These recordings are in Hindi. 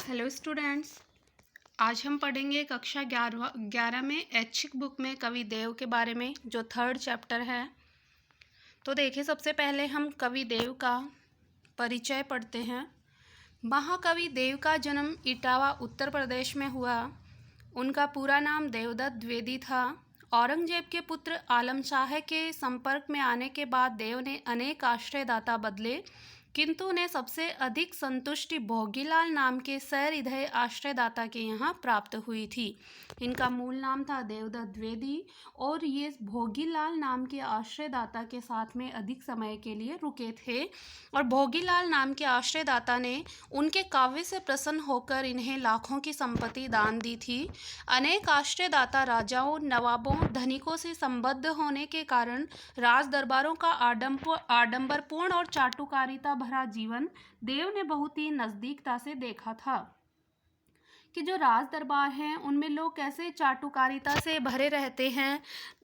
Hello students. आज हम पढ़ेंगे कक्षा 11 में ऐच्छिक बुक में कवि देव के बारे में, जो 3rd चैप्टर है। तो देखिए, सबसे पहले हम कवि देव का परिचय पढ़ते हैं। महाकवि देव का जन्म इटावा उत्तर प्रदेश में हुआ। उनका पूरा नाम देवदत्त द्विवेदी था। औरंगजेब के पुत्र आलम शाह के संपर्क में आने के बाद देव ने अनेक आश्रयदाता बदले, किंतु उन्हें सबसे अधिक संतुष्टि भोगीलाल नाम के सहृदय आश्रयदाता के यहाँ प्राप्त हुई थी। इनका मूल नाम था देवदत्त द्विवेदी और ये भोगीलाल नाम के आश्रयदाता के साथ में अधिक समय के लिए रुके थे। और भोगीलाल नाम के आश्रयदाता ने उनके काव्य से प्रसन्न होकर इन्हें लाखों की संपत्ति दान दी थी। अनेक आश्रयदाता राजाओं, नवाबों, धनिकों से संबद्ध होने के कारण राज दरबारों का आडंबरपूर्ण और चाटुकारिता भरा जीवन देव ने बहुत ही नज़दीकता से देखा था कि जो राज दरबार हैं उनमें लोग कैसे चाटुकारिता से भरे रहते हैं,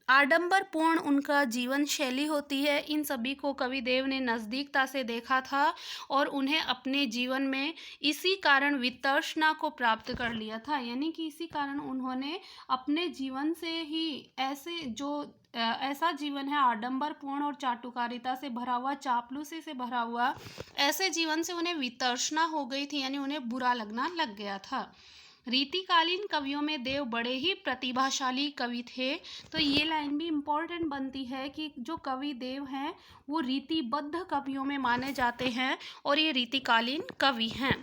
आडंबरपूर्ण उनका जीवन शैली होती है। इन सभी को कवि देव ने नज़दीकता से देखा था और उन्हें अपने जीवन में इसी कारण वितर्षणा को प्राप्त कर लिया था। यानी कि इसी कारण उन्होंने अपने जीवन से ही ऐसा जीवन है आडंबरपूर्ण और चाटुकारिता से भरा हुआ, चापलूसी से भरा हुआ, ऐसे जीवन से उन्हें वितर्षणा हो गई थी, यानी उन्हें बुरा लगना लग गया था। रीतिकालीन कवियों में देव बड़े ही प्रतिभाशाली कवि थे। तो ये लाइन भी इम्पोर्टेंट बनती है कि जो कवि देव हैं वो रीतिबद्ध कवियों में माने जाते हैं और ये रीतिकालीन कवि हैं।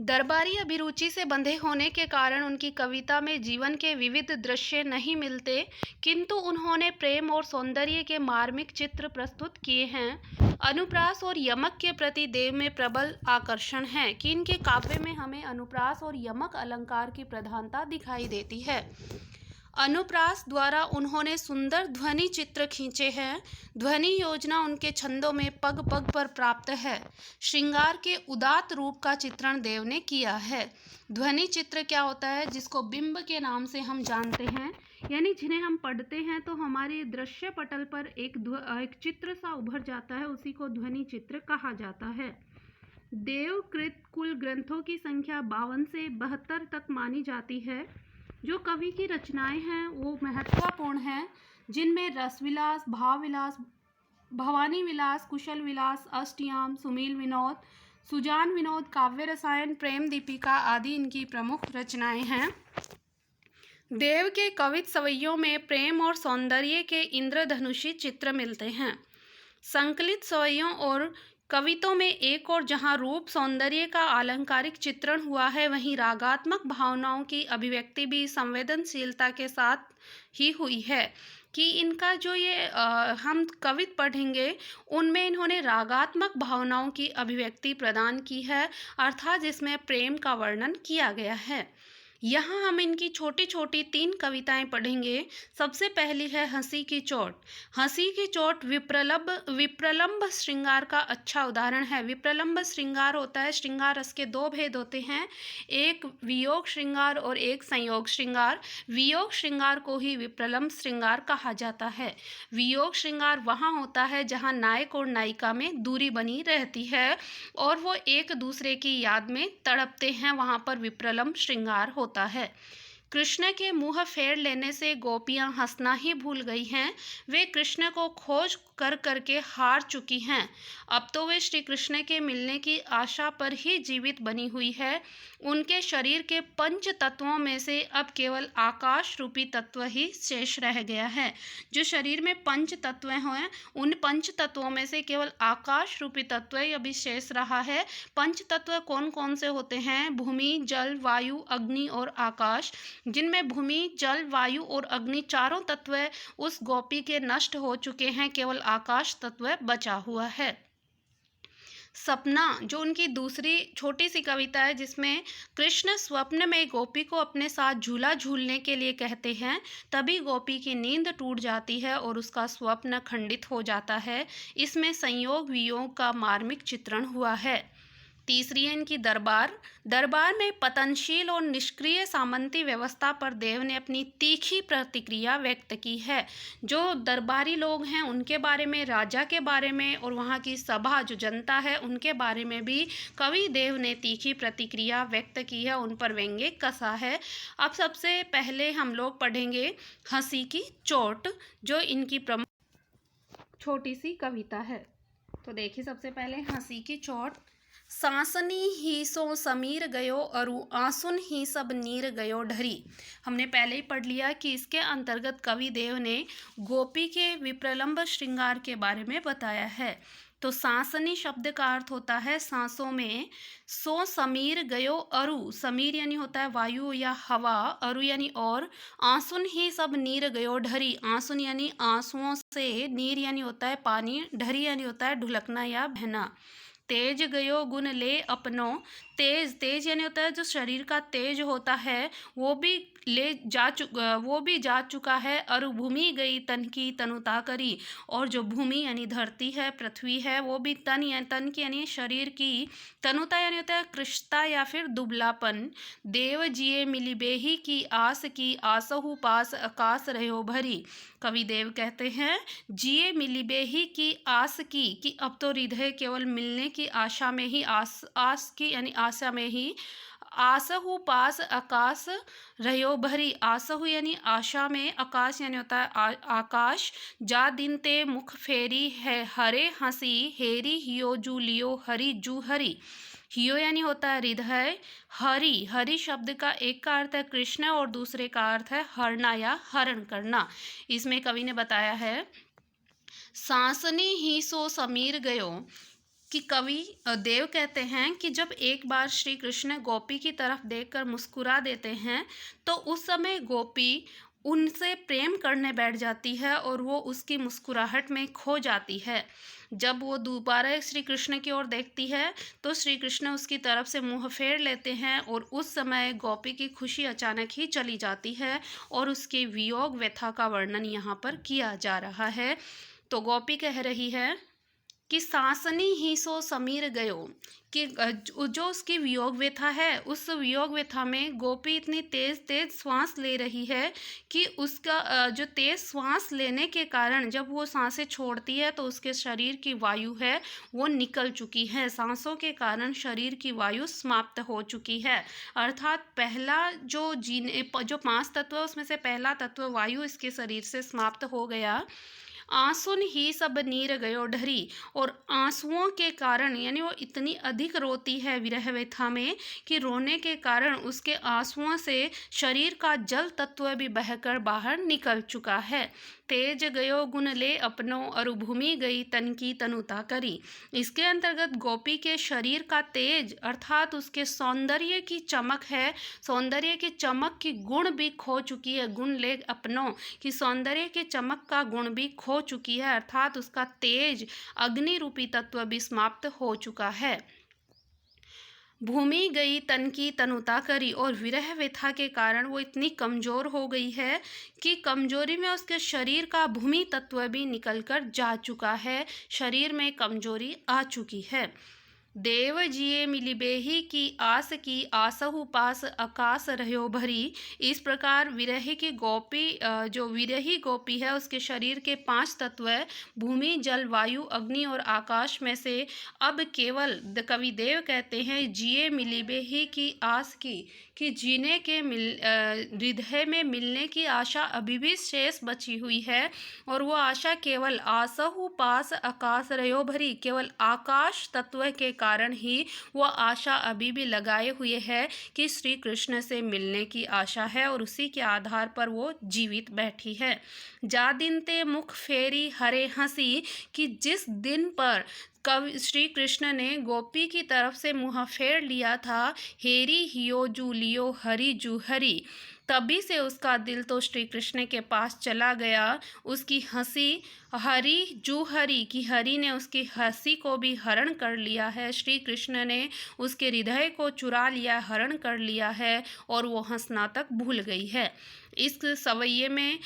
दरबारी अभिरुचि से बंधे होने के कारण उनकी कविता में जीवन के विविध दृश्य नहीं मिलते, किंतु उन्होंने प्रेम और सौंदर्य के मार्मिक चित्र प्रस्तुत किए हैं। अनुप्रास और यमक के प्रति देव में प्रबल आकर्षण है कि इनके काव्य में हमें अनुप्रास और यमक अलंकार की प्रधानता दिखाई देती है। अनुप्रास द्वारा उन्होंने सुंदर ध्वनि चित्र खींचे हैं। ध्वनि योजना उनके छंदों में पग पग पर प्राप्त है। श्रृंगार के उदात्त रूप का चित्रण देव ने किया है। ध्वनि चित्र क्या होता है, जिसको बिंब के नाम से हम जानते हैं, यानी जिन्हें हम पढ़ते हैं तो हमारे दृश्य पटल पर एक चित्र सा उभर जाता है, उसी को ध्वनि चित्र कहा जाता है। देवकृत कुल ग्रंथों की संख्या 52 से 72 तक मानी जाती है। जो कवि की रचनाएं हैं वो महत्वपूर्ण हैं, जिनमें रसविलास, भावविलास, भवानी विलास, कुशल विलास, अष्टयाम, सुमील विनोद, सुजान विनोद, काव्य रसायन, प्रेम दीपिका आदि इनकी प्रमुख रचनाएं हैं। देव के कवित सवैयों में प्रेम और सौंदर्य के इंद्रधनुषी चित्र मिलते हैं। संकलित सवैयों और कवितों में एक और जहाँ रूप सौंदर्य का अलंकारिक चित्रण हुआ है, वहीं रागात्मक भावनाओं की अभिव्यक्ति भी संवेदनशीलता के साथ ही हुई है। कि इनका जो हम कवित पढ़ेंगे उनमें इन्होंने रागात्मक भावनाओं की अभिव्यक्ति प्रदान की है, अर्थात जिसमें प्रेम का वर्णन किया गया है। यहाँ हम इनकी छोटी छोटी 3 कविताएं पढ़ेंगे। सबसे पहली है हंसी की चोट। हंसी की चोट विप्रलंब श्रृंगार का अच्छा उदाहरण है। विप्रलंब श्रृंगार होता है, श्रृंगार रस के 2 भेद होते हैं, एक वियोग श्रृंगार और एक संयोग श्रृंगार। वियोग श्रृंगार को ही विप्रलंब श्रृंगार कहा जाता है। वियोग श्रृंगार वहाँ होता है जहाँ नायक और नायिका में दूरी बनी रहती है और वो एक दूसरे की याद में तड़पते हैं, वहाँ पर विप्रलंब श्रृंगार होता है। कृष्ण के मुंह फेर लेने से गोपियां हंसना ही भूल गई हैं। वे कृष्ण को खोज कर करके हार चुकी हैं। अब तो वे श्री कृष्ण के मिलने की आशा पर ही जीवित बनी हुई है। उनके शरीर के 5 तत्वों में से अब केवल आकाश रूपी तत्व ही शेष रह गया है। जो शरीर में 5 तत्व हैं, उन 5 तत्वों में से केवल आकाश रूपी तत्व ही अभी शेष रहा है। 5 तत्व कौन कौन से होते हैं? भूमि, जल, वायु, अग्नि और आकाश। जिनमें भूमि, जल, वायु और अग्नि चारों तत्व उस गोपी के नष्ट हो चुके हैं, केवल आकाश तत्व बचा हुआ है। सपना, जो उनकी दूसरी छोटी सी कविता है, जिसमें कृष्ण स्वप्न में गोपी को अपने साथ झूला झूलने के लिए कहते हैं, तभी गोपी की नींद टूट जाती है और उसका स्वप्न खंडित हो जाता है। इसमें संयोग वियोग का मार्मिक चित्रण हुआ है। तीसरी है इनकी दरबार। दरबार में पतनशील और निष्क्रिय सामंती व्यवस्था पर देव ने अपनी तीखी प्रतिक्रिया व्यक्त की है। जो दरबारी लोग हैं उनके बारे में, राजा के बारे में और वहाँ की सभा जो जनता है उनके बारे में भी कवि देव ने तीखी प्रतिक्रिया व्यक्त की है, उन पर व्यंग्य कसा है। अब सबसे पहले हम लोग पढ़ेंगे हंसी की चोट, जो इनकी प्रमुख छोटी सी कविता है। तो देखिए सबसे पहले हंसी की चोट। सांसनी ही सो समीर गयो अरु आंसुन ही सब नीर गयो ढरी। हमने पहले ही पढ़ लिया कि इसके अंतर्गत कवि देव ने गोपी के विप्रलंब श्रृंगार के बारे में बताया है। तो सांसनी शब्द का अर्थ होता है सांसों में। सो समीर गयो अरु, समीर यानी होता है वायु या हवा, अरु यानी और, आंसुन ही सब नीर गयो ढरी, आंसुन यानी आंसुओं से, नीर यानी होता है पानी, ढरी यानी होता है ढुलकना या बहना। तेज गयो गुण ले अपनो, तेज, तेज यानी होता है जो शरीर का तेज होता है वो भी जा चुका है। और भूमि गई तन की तनुता करी, और जो भूमि यानी धरती है, पृथ्वी है, वो भी तन की यानी शरीर की, तनुता यानी होता है कृशता या फिर दुबलापन। देव जिये मिली बेही की आसहु पास आकाश रहो भरी। कवि देव कहते हैं जिये मिली बेही की आस की, कि अब तो हृदय केवल मिलने की आशा में ही, आस की यानी आशा में ही, आसहु पास आकाश रहो भरी, आसहु यानी आशा में, आकाश यानी होता है आकाश, जा दिन ते मुख फेरी है हरे हंसी, हेरी हियो जू लियो हरी जू हरी। हियो यानी होता है हृदय, हरि, हरि शब्द का एक का अर्थ है कृष्ण और दूसरे का अर्थ है हरना या हरण करना। इसमें कवि ने बताया है सांसनी ही सो समीर गयो, कि कवि देव कहते हैं कि जब एक बार श्री कृष्ण गोपी की तरफ देखकर मुस्कुरा देते हैं तो उस समय गोपी उनसे प्रेम करने बैठ जाती है और वो उसकी मुस्कुराहट में खो जाती है। जब वो दोबारा श्री कृष्ण की ओर देखती है तो श्री कृष्ण उसकी तरफ से मुंह फेर लेते हैं और उस समय गोपी की खुशी अचानक ही चली जाती है और उसके वियोग व्यथा का वर्णन यहाँ पर किया जा रहा है। तो गोपी कह रही है कि सांसनी ही सो समीर गयो, कि जो उसकी वियोग व्यथा है उस वियोग व्यथा में गोपी इतनी तेज तेज श्वास ले रही है कि उसका जो तेज श्वास लेने के कारण जब वो सांसें छोड़ती है तो उसके शरीर की वायु है वो निकल चुकी है, सांसों के कारण शरीर की वायु समाप्त हो चुकी है। अर्थात पहला जो 5 तत्व है उसमें से पहला तत्व वायु इसके शरीर से समाप्त हो गया। आंसुन ही सब नीर गयो ढरी, और आंसुओं के कारण यानी वो इतनी अधिक रोती है विरह व्यथा में कि रोने के कारण उसके आंसुओं से शरीर का जल तत्व भी बहकर बाहर निकल चुका है। तेज गयो गुण ले अपनो अरु भूमि गई तन की तनुता करी। इसके अंतर्गत गोपी के शरीर का तेज अर्थात उसके सौंदर्य की चमक है, सौंदर्य की चमक की गुण भी खो चुकी है। गुण ले अपनो कि सौंदर्य के चमक का गुण भी खो चुकी है, अर्थात उसका तेज अग्नि रूपी तत्व भी समाप्त हो चुका है। भूमि गई तन की तनुता करी, और विरह व्यथा के कारण वो इतनी कमज़ोर हो गई है कि कमज़ोरी में उसके शरीर का भूमि तत्व भी निकलकर जा चुका है, शरीर में कमज़ोरी आ चुकी है। देव जिये मिली बेही की आसहु पास आकाश रहो भरी। इस प्रकार विरही की गोपी जो विरही गोपी है उसके शरीर के 5 तत्व है, भूमि जल वायु अग्नि और आकाश में से अब केवल कवि देव कहते हैं जिये मिली बेही की आस की, कि जीने के हृदय में मिलने की आशा अभी भी शेष बची हुई है, और वो आशा केवल आसहु पास आकाश रहो भरी, केवल आकाश तत्व के कारण ही वो आशा अभी भी लगाए हुए है कि श्री कृष्ण से मिलने की आशा है और उसी के आधार पर वो जीवित बैठी है। जा दिन ते मुख फेरी हरे हंसी, कि जिस दिन पर कवि श्री कृष्ण ने गोपी की तरफ से मुँह फेर लिया था, हेरी हियो जू लियो हरी जू हरी, तभी से उसका दिल तो श्री कृष्ण के पास चला गया। उसकी हंसी हरी जू हरी, कि हरि ने उसकी हंसी को भी हरण कर लिया है, श्री कृष्ण ने उसके हृदय को चुरा लिया, हरण कर लिया है और वो हंसना तक भूल गई है। इस सवैये में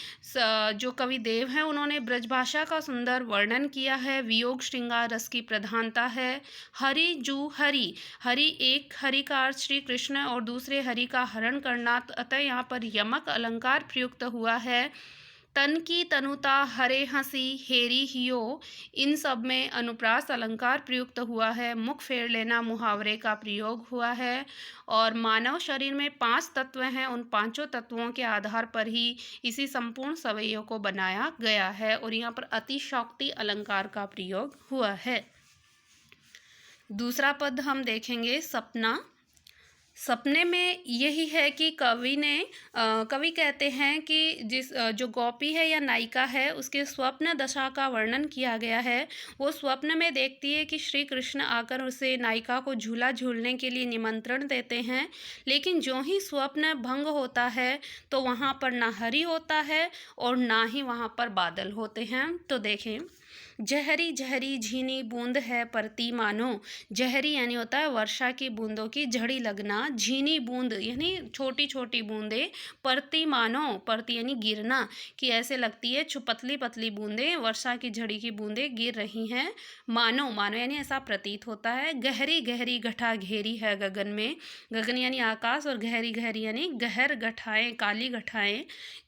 जो कवि देव हैं उन्होंने ब्रजभाषा का सुंदर वर्णन किया है। वियोग श्रृंगार रस की प्रधानता है। हरि जू हरि, हरि एक हरि का अर्थ श्री कृष्ण और दूसरे हरि का हरण करना, अतः यहाँ पर यमक अलंकार प्रयुक्त हुआ है। तन की तनुता हरे हंसी हेरी हियो, इन सब में अनुप्रास अलंकार प्रयुक्त हुआ है। मुख फेर लेना मुहावरे का प्रयोग हुआ है। और मानव शरीर में 5 तत्व हैं, उन 5 तत्वों के आधार पर ही इसी संपूर्ण सवैयों को बनाया गया है। और यहाँ पर अतिशयोक्ति अलंकार का प्रयोग हुआ है। दूसरा पद हम देखेंगे सपना। सपने में यही है कि कवि कहते हैं कि जो गोपी है या नायिका है उसके स्वप्न दशा का वर्णन किया गया है। वो स्वप्न में देखती है कि श्री कृष्ण आकर उसे नायिका को झूला झूलने के लिए निमंत्रण देते हैं, लेकिन जो ही स्वप्न भंग होता है तो वहाँ पर ना हरि होता है और ना ही वहाँ पर बादल होते हैं। तो देखें, जहरी जहरी झीनी बूंद है परती मानो। जहरी यानी होता है वर्षा की बूंदों की झड़ी लगना, झीनी बूंद यानी छोटी छोटी बूंदें, परती मानो, परती यानी गिरना, कि ऐसे लगती है पतली पतली बूंदें, वर्षा की झड़ी की बूंदें गिर रही हैं। मानो, मानो यानी ऐसा प्रतीत होता है। गहरी गहरी घटा घेरी है गगन में, गगन यानी आकाश और गहरी गहरी यानी गहर घटाएं, काली घटाएं,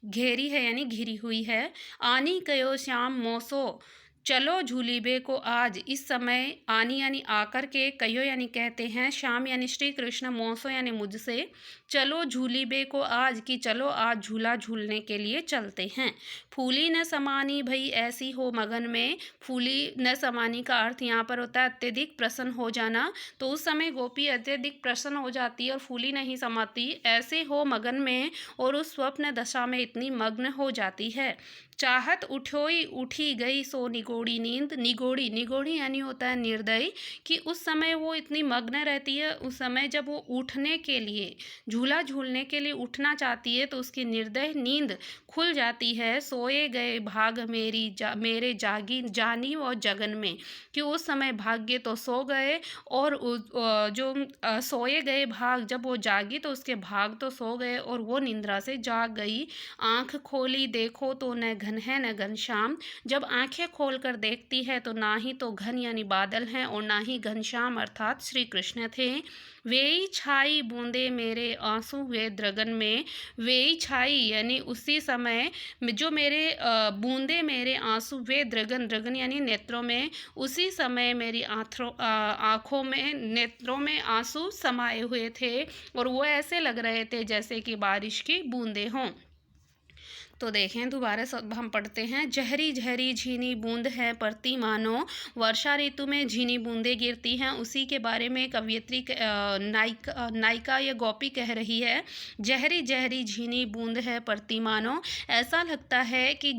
घेरी है यानी घिरी हुई है। आनी कयो श्याम मोसो, चलो झूलीबे को आज, इस समय आनी यानी आकर के, कयो यानी कहते हैं, श्याम यानी श्री कृष्ण, मोसो यानी मुझसे, चलो झूलीबे को आज, कि चलो आज झूला झूलने के लिए चलते हैं। फूली न समानी भई ऐसी हो मगन में, फूली न समानी का अर्थ यहाँ पर होता है अत्यधिक प्रसन्न हो जाना। तो उस समय गोपी अत्यधिक प्रसन्न हो जाती है और फूली नहीं समाती, ऐसे हो मगन में, और उस स्वप्न दशा में इतनी मग्न हो जाती है। चाहत उठोई उठी गई सो निगोड़ी नींद, निगोड़ी, निगोड़ी यानी होता है निर्दयी, कि उस समय वो इतनी मग्न रहती है, उस समय जब वो उठने के लिए, झूला झूलने के लिए उठना चाहती है तो उसकी निर्दय नींद खुल जाती है। सोए गए भाग मेरे जागी जानी और जगन में, कि उस समय भाग्य तो सो गए और सोए गए भाग, जब वो जागी तो उसके भाग तो सो गए और वो निंद्रा से जाग गई। आँख खोली देखो तो न घन है न घनश्याम, जब आंखें खोलकर देखती है तो ना ही तो घन यानी बादल हैं और ना ही घनश्याम अर्थात श्री कृष्ण थे। वेई छाई बूंदे मेरे आंसू वे द्रगन में, वेई छाई यानी उसी समय जो मेरे बूंदे मेरे आंसू वे द्रगन, द्रगन यानी नेत्रों में, उसी समय मेरी आँखों में, नेत्रों में आंसू समाये हुए थे और वो ऐसे लग रहे थे जैसे कि बारिश की बूंदें हों। तो देखें दोबारा सब हम पढ़ते हैं। जहरी जहरी झीनी बूंद है परती मानो, वर्षा ऋतु में झीनी बूंदें गिरती हैं, उसी के बारे में कवयित्री नायिका या गोपी कह रही है। जहरी जहरी झीनी बूंद है परती मानो, ऐसा लगता है कि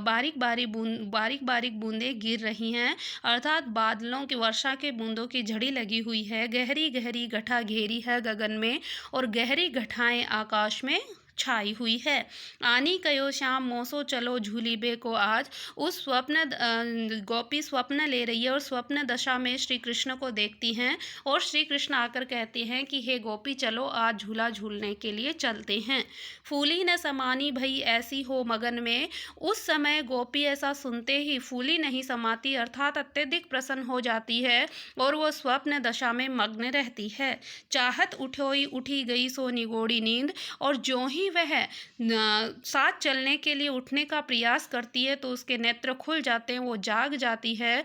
बारीक बारीक बूंदें गिर रही हैं, अर्थात बादलों की, वर्षा के बूंदों की झड़ी लगी हुई है। गहरी गहरी घटा घेरी है गगन में, और गहरी घटाएं आकाश में छाई हुई है। आनी कयो श्याम मोसो चलो झूलीबे को आज, उस गोपी स्वप्न ले रही है और स्वप्न दशा में श्री कृष्ण को देखती हैं और श्री कृष्ण आकर कहते हैं कि हे गोपी चलो आज झूला झूलने के लिए चलते हैं। फूली न समानी भई ऐसी हो मगन में, उस समय गोपी ऐसा सुनते ही फूली नहीं समाती, अर्थात अत्यधिक प्रसन्न हो जाती है और वो स्वप्न दशा में मग्न रहती है। चाहत उठोई उठी गई सो निगोड़ी नींद, और जो ही वह साथ चलने के लिए उठने का प्रयास करती है तो उसके नेत्र खुल जाते हैं, वो जाग जाती है।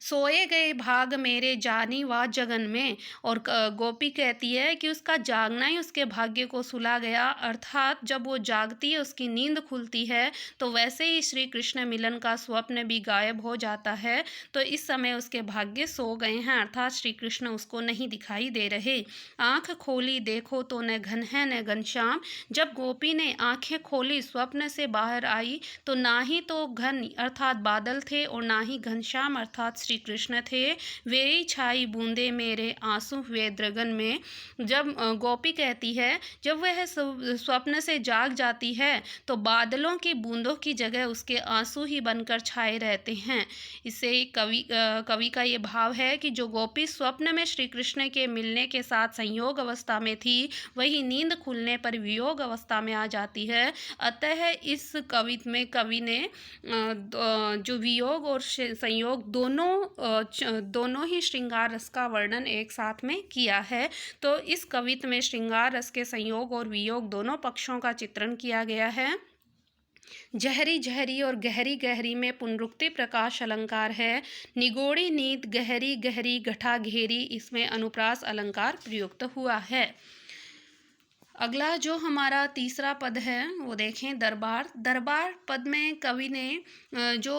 सोए गए भाग मेरे जानी वा जगन में, और गोपी कहती है कि उसका जागना ही उसके भाग्य को सुला गया, अर्थात जब वो जागती है उसकी नींद खुलती है तो वैसे ही श्री कृष्ण मिलन का स्वप्न भी गायब हो जाता है। तो इस समय उसके भाग्य सो गए हैं, अर्थात श्री कृष्ण उसको नहीं दिखाई दे रहे। आँख खोली देखो तो न घन है न घनश्याम, जब गोपी ने आँखें खोली स्वप्न से बाहर आई तो ना ही तो घन अर्थात बादल थे और ना ही घनश्याम अर्थात श्री कृष्ण थे। वे ही छाई बूंदे मेरे आंसू हुए द्रगन में। जब गोपी कहती है, जब वह स्वप्न से जाग जाती है तो बादलों की बूंदों की जगह उसके आंसू ही बनकर छाए रहते हैं। इससे कवि का ये भाव है कि जो गोपी स्वप्न में श्री कृष्ण के मिलने के साथ संयोग अवस्था में थी, वही नींद खुलने पर वियोग अवस्था में आ जाती है। अतः इस कविता में कवि ने जो वियोग और संयोग दोनों ही श्रृंगार रस का वर्णन एक साथ में किया है। तो इस कविता में श्रृंगार रस के संयोग और वियोग दोनों पक्षों का चित्रण किया गया है। जहरी जहरी और गहरी गहरी में पुनरुक्ति प्रकाश अलंकार है। निगोड़ी नींद गहरी गहरी घटा घेरी, इसमें अनुप्रास अलंकार प्रयुक्त हुआ है। अगला जो हमारा तीसरा पद है वो देखें, दरबार। दरबार पद में कवि ने जो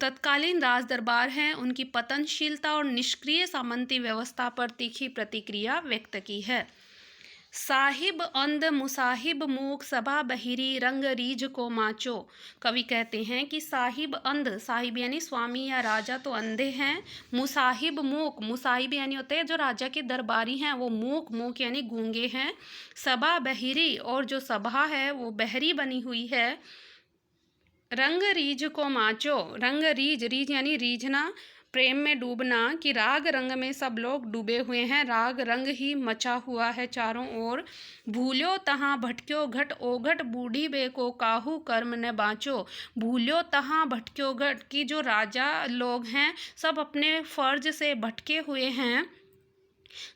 तत्कालीन राज दरबार हैं उनकी पतनशीलता और निष्क्रिय सामंती व्यवस्था पर तीखी प्रतिक्रिया व्यक्त की है। साहिब अंध मुसाहिब मूक सभा बहिरी रंग रीझ को माचो। कवि कहते हैं कि साहिब अंध, साहिब यानी स्वामी या राजा तो अंधे हैं। मुसाहिब मूक, मुसाहिब यानी होते हैं जो राजा के दरबारी हैं वो मूक, मूक यानी गूंगे हैं। सभा बहिरी, और जो सभा है वो बहरी बनी हुई है। रंग रीझ को माचो, रंग रीझ, रीझ यानी रीझना, प्रेम में डूबना, कि राग रंग में सब लोग डूबे हुए हैं, राग रंग ही मचा हुआ है चारों ओर। भूल्यो तहाँ भटक्यो घट ओघट बूढ़ी बे को काहू कर्म न बाँचो। भूल्यो तहाँ भटक्यो घट, की जो राजा लोग हैं सब अपने फर्ज से भटके हुए हैं।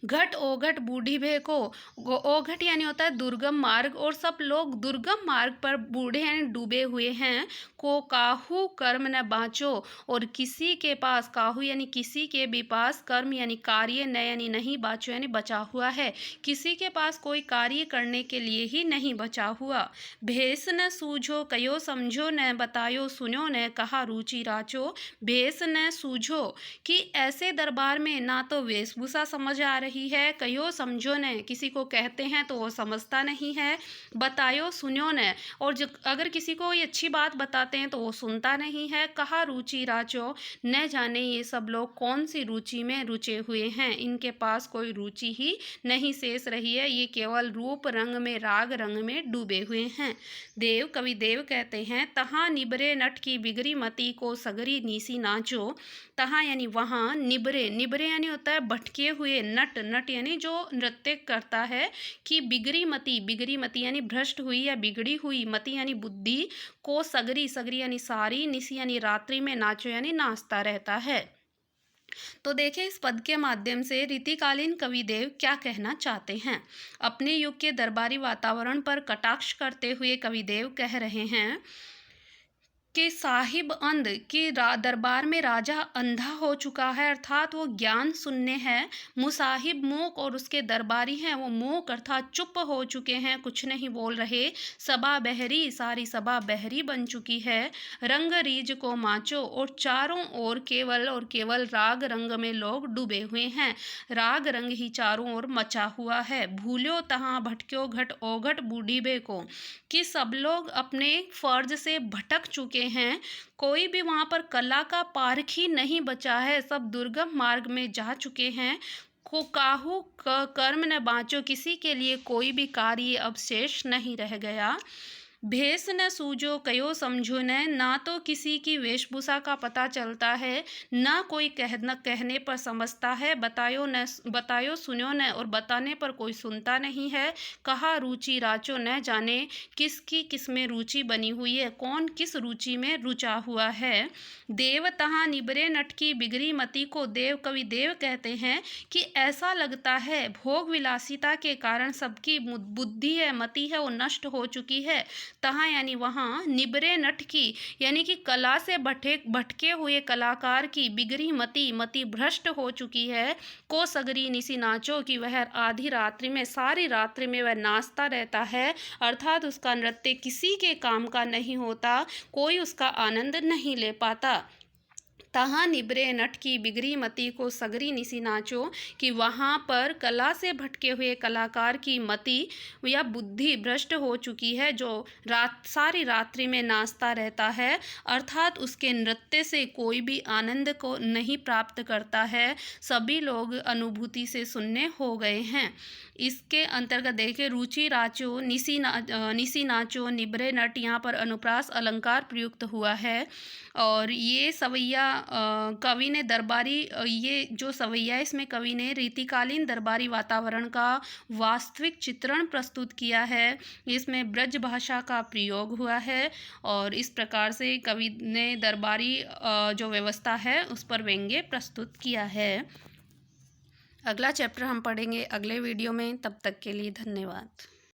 घट ओघट बूढ़ी भे को, ओघट यानी होता है दुर्गम मार्ग, और सब लोग दुर्गम मार्ग पर बूढ़े हैं, डूबे हुए हैं। को काहू कर्म न बाँचो, और किसी के पास, काहू यानी किसी के भी पास, कर्म यानी कार्य, न यानी नहीं, बाँचो यानी बचा हुआ है, किसी के पास कोई कार्य करने के लिए ही नहीं बचा हुआ। भेष न सूझो कयो समझो न बतायो सुनो न कहा रुचि राचो। भेष न सूझो, कि ऐसे दरबार में ना तो वेशभूषा समझ आ रही है, कहो समझो न, किसी को कहते हैं तो वो समझता नहीं है, बतायो सुनो न, और जो अगर किसी को ये अच्छी बात बताते हैं तो वो सुनता नहीं है। कहा रुचि राचो, न जाने ये सब लोग कौन सी रुचि में रुचे हुए हैं, इनके पास कोई रुचि ही नहीं शेष रही है, ये केवल रूप रंग में, राग रंग में डूबे हुए हैं। देव, कवि देव कहते हैं, तहाँ निबरे नट की बिगड़ी मती को सगरी नीसी नाचो। तहाँ यानी वहाँ, निबरे, निबरे यानी होता है भटके हुए, नट, नट यानी जो नृत्य करता है, कि बिगड़ी मति, बिगड़ी मति यानी भ्रष्ट हुई या बिगड़ी हुई, मति यानी बुद्धि, को सगरी, सगरी यानी सारी, निसी यानी रात्रि में, नाचो यानी नाचता रहता है। तो देखिए इस पद के माध्यम से रीतिकालीन कविदेव क्या कहना चाहते हैं। अपने युग के दरबारी वातावरण पर कटाक्ष करते हुए कविदेव कह रहे हैं कि साहिब अंध, कि दरबार में राजा अंधा हो चुका है, अर्थात वो ज्ञान शून्य है। मुसाहिब मूक, और उसके दरबारी हैं वो मूक अर्थात चुप हो चुके हैं, कुछ नहीं बोल रहे। सभा बहरी, सारी सभा बहरी बन चुकी है। रंग रीझ को माचो, और चारों ओर केवल और केवल राग रंग में लोग डूबे हुए हैं, राग रंग ही चारों ओर मचा हुआ है। भूल्यो तहाँ भटक्यो घट ओघट बूढ़ी बे को, कि सब लोग अपने फर्ज से भटक चुके हैं, कोई भी वहाँ पर कला का पारख ही नहीं बचा है, सब दुर्गम मार्ग में जा चुके हैं। को काहू कर्म न बाँचो, किसी के लिए कोई भी कार्य अवशेष नहीं रह गया। भेष न सूझो कयो समझो न, ना तो किसी की वेशभूषा का पता चलता है, ना कोई कहने पर समझता है। बतायो सुनो न, और बताने पर कोई सुनता नहीं है। कहा रुचि राचो, न जाने किसकी किस में रुचि बनी हुई है, कौन किस रुचि में रुचा हुआ है। देव तहाँ निबरे नट की बिगड़ी मति को, देव, कवि देव कहते हैं कि ऐसा लगता है भोग विलासिता के कारण सबकी बुद्धि है, मति है, वो नष्ट हो चुकी है। तहाँ यानी वहाँ, निबरे नट की यानी कि कला से भटके हुए कलाकार की, बिगड़ी मति, मति भ्रष्ट हो चुकी है। को सगरी निसी नाचो, कि वह आधी रात्रि में, सारी रात्रि में वह नाचता रहता है, अर्थात उसका नृत्य किसी के काम का नहीं होता, कोई उसका आनंद नहीं ले पाता। तहाँ निबरे नट की बिगड़ी मति को सगरी निसी नाचो, कि वहाँ पर कला से भटके हुए कलाकार की मति या बुद्धि भ्रष्ट हो चुकी है, जो सारी रात्रि में नाचता रहता है, अर्थात उसके नृत्य से कोई भी आनंद को नहीं प्राप्त करता है। सभी लोग अनुभूति से शून्य हो गए हैं। इसके अंतर्गत देखिए, रुचि राचो निसी नाचो निबरे नट, यहाँ पर अनुप्रास अलंकार प्रयुक्त हुआ है। और ये सवैया कवि ने दरबारी ये जो सवैया है इसमें कवि ने रीतिकालीन दरबारी वातावरण का वास्तविक चित्रण प्रस्तुत किया है। इसमें ब्रज भाषा का प्रयोग हुआ है और इस प्रकार से कवि ने दरबारी जो व्यवस्था है उस पर व्यंग्य प्रस्तुत किया है। अगला चैप्टर हम पढ़ेंगे अगले वीडियो में। तब तक के लिए धन्यवाद।